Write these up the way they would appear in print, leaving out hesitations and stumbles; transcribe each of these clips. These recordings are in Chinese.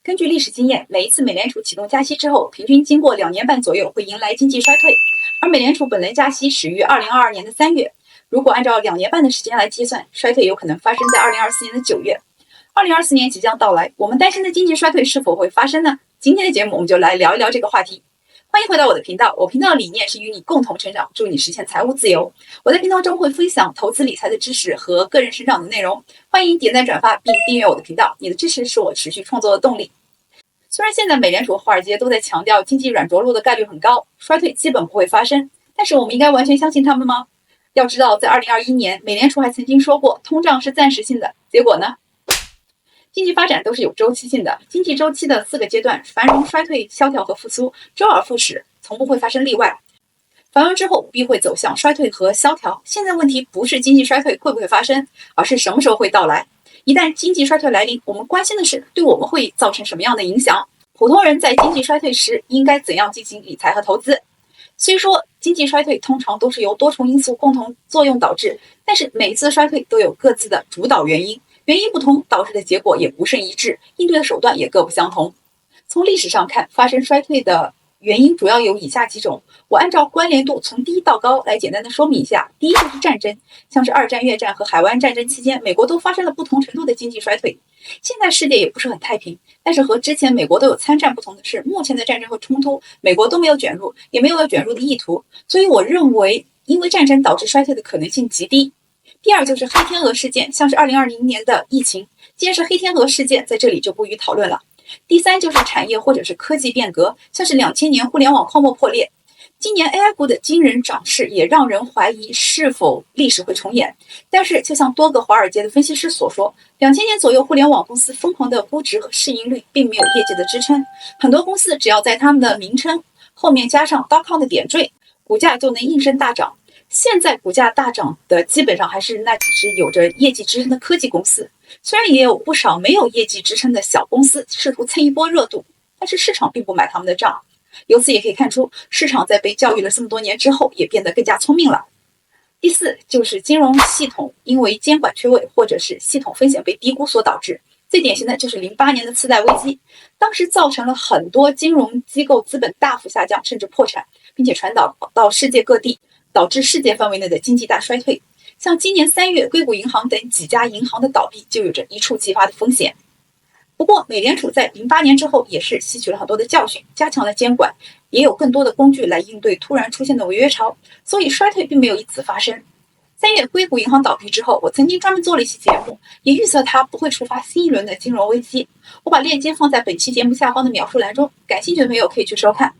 根据历史经验，每一次美联储启动加息之后，平均经过2年半左右会迎来经济衰退。而美联储本轮加息始于2022年的3月，如果按照2年半的时间来计算，衰退有可能发生在2024年的9月。2024年即将到来，我们担心的经济衰退是否会发生呢？今天的节目我们就来聊一聊这个话题。欢迎回到我的频道，我频道的理念是与你共同成长，助你实现财务自由。我在频道中会分享投资理财的知识和个人成长的内容，欢迎点赞转发并订阅我的频道，你的支持是我持续创作的动力。虽然现在美联储和华尔街都在强调经济软着陆的概率很高，衰退基本不会发生，但是我们应该完全相信他们吗？要知道，在2021年，美联储还曾经说过通胀是暂时性的，结果呢？经济发展都是有周期性的，经济周期的4个阶段：繁荣、衰退、萧条和复苏，周而复始，从不会发生例外。繁荣之后必会走向衰退和萧条。现在问题不是经济衰退会不会发生，而是什么时候会到来。一旦经济衰退来临，我们关心的是对我们会造成什么样的影响。普通人在经济衰退时应该怎样进行理财和投资？虽说经济衰退通常都是由多重因素共同作用导致，但是每一次衰退都有各自的主导原因，原因不同导致的结果也不甚一致，应对的手段也各不相同。从历史上看，发生衰退的原因主要有以下几种，我按照关联度从低到高来简单的说明一下。第一就是战争，像是2战、越战和海湾战争期间，美国都发生了不同程度的经济衰退。现在世界也不是很太平，但是和之前美国都有参战不同的是，目前的战争和冲突，美国都没有卷入，也没有要卷入的意图，所以我认为因为战争导致衰退的可能性极低。第二就是黑天鹅事件，像是2020年的疫情，既然是黑天鹅事件，在这里就不予讨论了。第三就是产业或者是科技变革，像是2000年互联网泡沫破裂，今年 AI 股的惊人涨势也让人怀疑是否历史会重演。但是就像多个华尔街的分析师所说，2000年左右互联网公司疯狂的估值和市盈率并没有业绩的支撑，很多公司只要在他们的名称后面加上 .com 的点缀，股价就能应声大涨。现在股价大涨的基本上还是那几只有着业绩支撑的科技公司，虽然也有不少没有业绩支撑的小公司试图蹭一波热度，但是市场并不买他们的账。由此也可以看出，市场在被教育了这么多年之后也变得更加聪明了。第四就是金融系统因为监管缺位或者是系统风险被低估所导致，最典型的就是08年的次贷危机，当时造成了很多金融机构资本大幅下降甚至破产，并且传导到世界各地，导致世界范围内的经济大衰退。像今年3月硅谷银行等几家银行的倒闭就有着一触即发的风险。不过美联储在08年之后也是吸取了很多的教训，加强了监管，也有更多的工具来应对突然出现的违约潮，所以衰退并没有因此发生。3月硅谷银行倒闭之后，我曾经专门做了一期节目，也预测它不会触发新一轮的金融危机，我把链接放在本期节目下方的描述栏中，感兴趣的朋友可以去收看。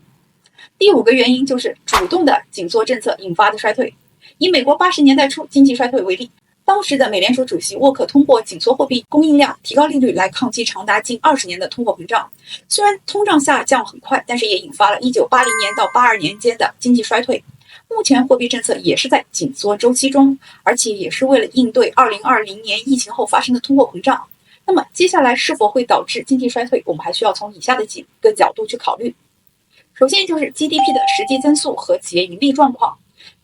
第5个原因就是主动的紧缩政策引发的衰退。以美国80年代初经济衰退为例，当时的美联储主席沃克通过紧缩货币供应量、提高利率来抗击长达近20年的通货膨胀。虽然通胀下降很快，但是也引发了1980年到82年间的经济衰退。目前货币政策也是在紧缩周期中，而且也是为了应对2020年疫情后发生的通货膨胀。那么接下来是否会导致经济衰退，我们还需要从以下的几个角度去考虑。首先就是 GDP 的实际增速和企业盈利状况。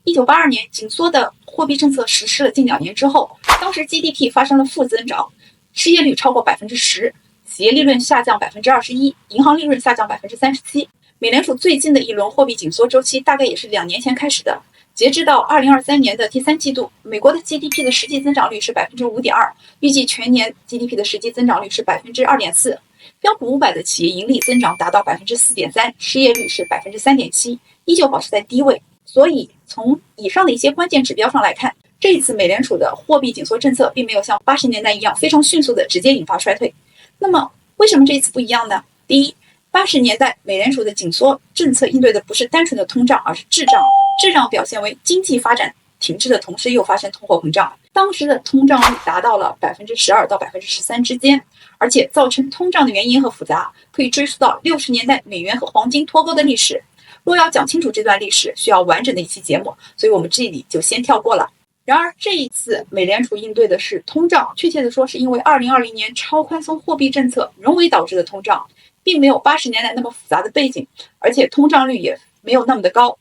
1982年紧缩的货币政策实施了近2年之后，当时 GDP 发生了负增长，失业率超过10%，企业利润下降21%，银行利润下降37%。美联储最近的一轮货币紧缩周期大概也是2年前开始的，截至到2023年的第3季度，美国的 GDP 的实际增长率是 5.2%， 预计全年 GDP 的实际增长率是 2.4%。标普500的企业盈利增长达到 4.3%， 失业率是 3.7%， 依旧保持在低位。所以从以上的一些关键指标上来看，这一次美联储的货币紧缩政策并没有像80年代一样非常迅速的直接引发衰退。那么为什么这一次不一样呢？第一，80年代美联储的紧缩政策应对的不是单纯的通胀，而是滞胀。滞胀表现为经济发展停滞的同时又发生通货膨胀，当时的通胀率达到了 12% 到 13% 之间，而且造成通胀的原因和复杂可以追溯到60年代美元和黄金脱钩的历史。若要讲清楚这段历史，需要完整的一期节目，所以我们这里就先跳过了。然而这一次美联储应对的是通胀，确切的说是因为2020年超宽松货币政策人为导致的通胀，并没有80年代那么复杂的背景，而且通胀率也没有那么的高。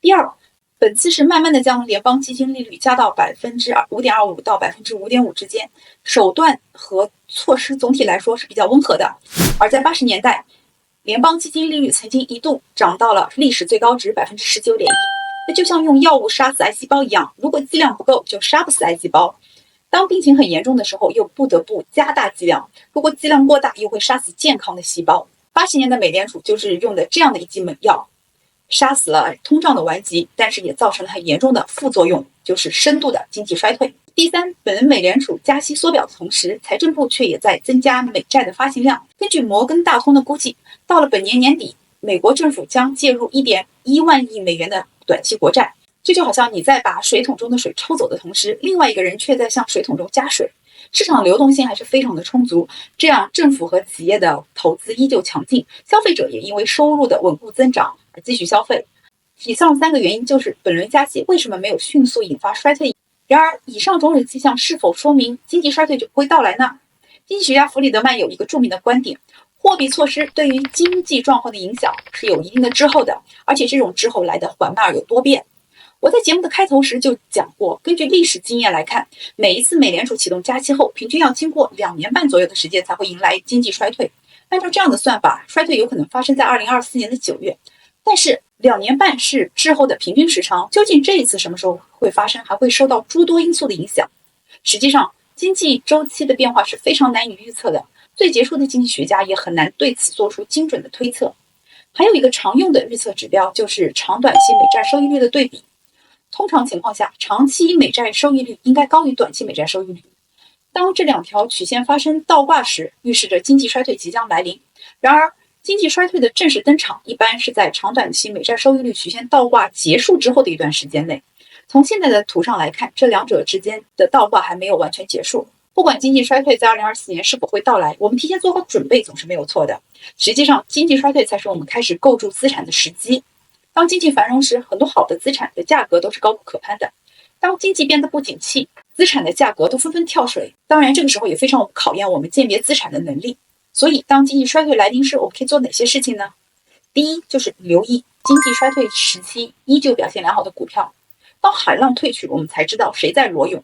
第二，本次是慢慢的将联邦基金利率加到 5.25% 到 5.5% 之间，手段和措施总体来说是比较温和的。而在80年代，联邦基金利率曾经一度涨到了历史最高值 19.1%。那就像用药物杀死癌细胞一样，如果剂量不够，就杀不死癌细胞。当病情很严重的时候，又不得不加大剂量，如果剂量过大，又会杀死健康的细胞。80年的美联储就是用的这样的一剂猛药，杀死了通胀的顽疾，但是也造成了很严重的副作用，就是深度的经济衰退。第三，本轮美联储加息缩表的同时，财政部却也在增加美债的发行量。根据摩根大通的估计，到了本年年底，美国政府将介入1.1万亿美元的短期国债。这就好像你在把水桶中的水抽走的同时，另外一个人却在向水桶中加水，市场流动性还是非常的充足，这样政府和企业的投资依旧强劲，消费者也因为收入的稳固增长而继续消费。以上3个原因就是本轮加息为什么没有迅速引发衰退。然而，以上种种迹象是否说明经济衰退就不会到来呢？经济学家弗里德曼有一个著名的观点，货币措施对于经济状况的影响是有一定的滞后的，而且这种滞后来得缓慢而有多变。我在节目的开头时就讲过，根据历史经验来看，每一次美联储启动加息后，平均要经过2年半左右的时间才会迎来经济衰退。按照这样的算法，衰退有可能发生在2024年的9月。但是2年半是滞后的平均时长，究竟这一次什么时候会发生，还会受到诸多因素的影响。实际上，经济周期的变化是非常难以预测的，最杰出的经济学家也很难对此做出精准的推测。还有一个常用的预测指标就是长短期美债收益率的对比。通常情况下，长期美债收益率应该高于短期美债收益率。当这2条曲线发生倒挂时，预示着经济衰退即将来临。然而，经济衰退的正式登场一般是在长短期美债收益率曲线倒挂结束之后的一段时间内。从现在的图上来看，这2者之间的倒挂还没有完全结束。不管经济衰退在2024年是否会到来，我们提前做好准备总是没有错的。实际上，经济衰退才是我们开始构筑资产的时机。当经济繁荣时，很多好的资产的价格都是高不可攀的。当经济变得不景气，资产的价格都纷纷跳水。当然，这个时候也非常考验我们鉴别资产的能力。所以，当经济衰退来临时，我们可以做哪些事情呢？第一，就是留意经济衰退时期依旧表现良好的股票。当海浪退去，我们才知道谁在裸泳。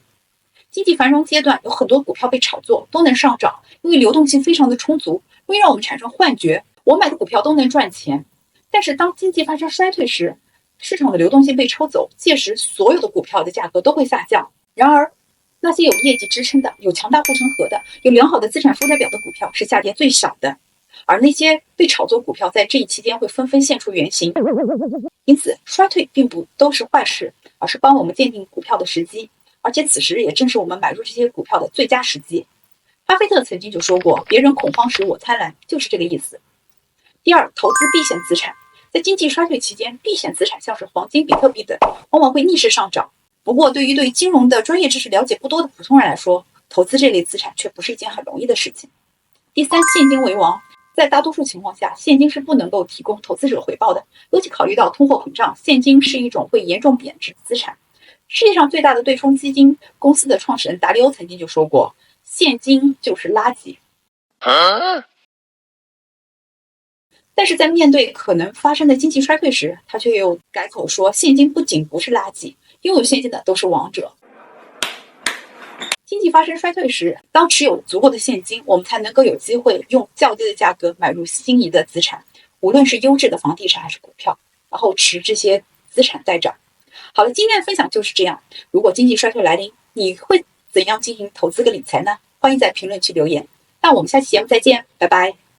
经济繁荣阶段，有很多股票被炒作，都能上涨，因为流动性非常的充足，会让我们产生幻觉，我买的股票都能赚钱。但是当经济发生衰退时，市场的流动性被抽走，届时所有的股票的价格都会下降。然而，那些有业绩支撑的、有强大护城河的、有良好的资产负债表的股票是下跌最少的，而那些被炒作股票在这一期间会纷纷现出原形。因此，衰退并不都是坏事，而是帮我们鉴定股票的时机，而且此时也正是我们买入这些股票的最佳时机。巴菲特曾经就说过，别人恐慌时我贪婪，就是这个意思。第二，投资避险资产。在经济衰退期间，避险资产像是黄金、比特币等，往往会逆势上涨。不过，对于对金融的专业知识了解不多的普通人来说，投资这类资产却不是一件很容易的事情。第三，现金为王。在大多数情况下，现金是不能够提供投资者回报的，尤其考虑到通货膨胀，现金是一种会严重贬值的资产。世界上最大的对冲基金公司的创始人达利欧曾经就说过，现金就是垃圾。但是在面对可能发生的经济衰退时，他却又改口说，现金不仅不是垃圾，拥有现金的都是王者。经济发生衰退时，当持有足够的现金，我们才能够有机会用较低的价格买入心仪的资产，无论是优质的房地产还是股票，然后持这些资产待涨。好了，今天的分享就是这样。如果经济衰退来临，你会怎样进行投资跟理财呢？欢迎在评论区留言。那我们下期节目再见，拜拜。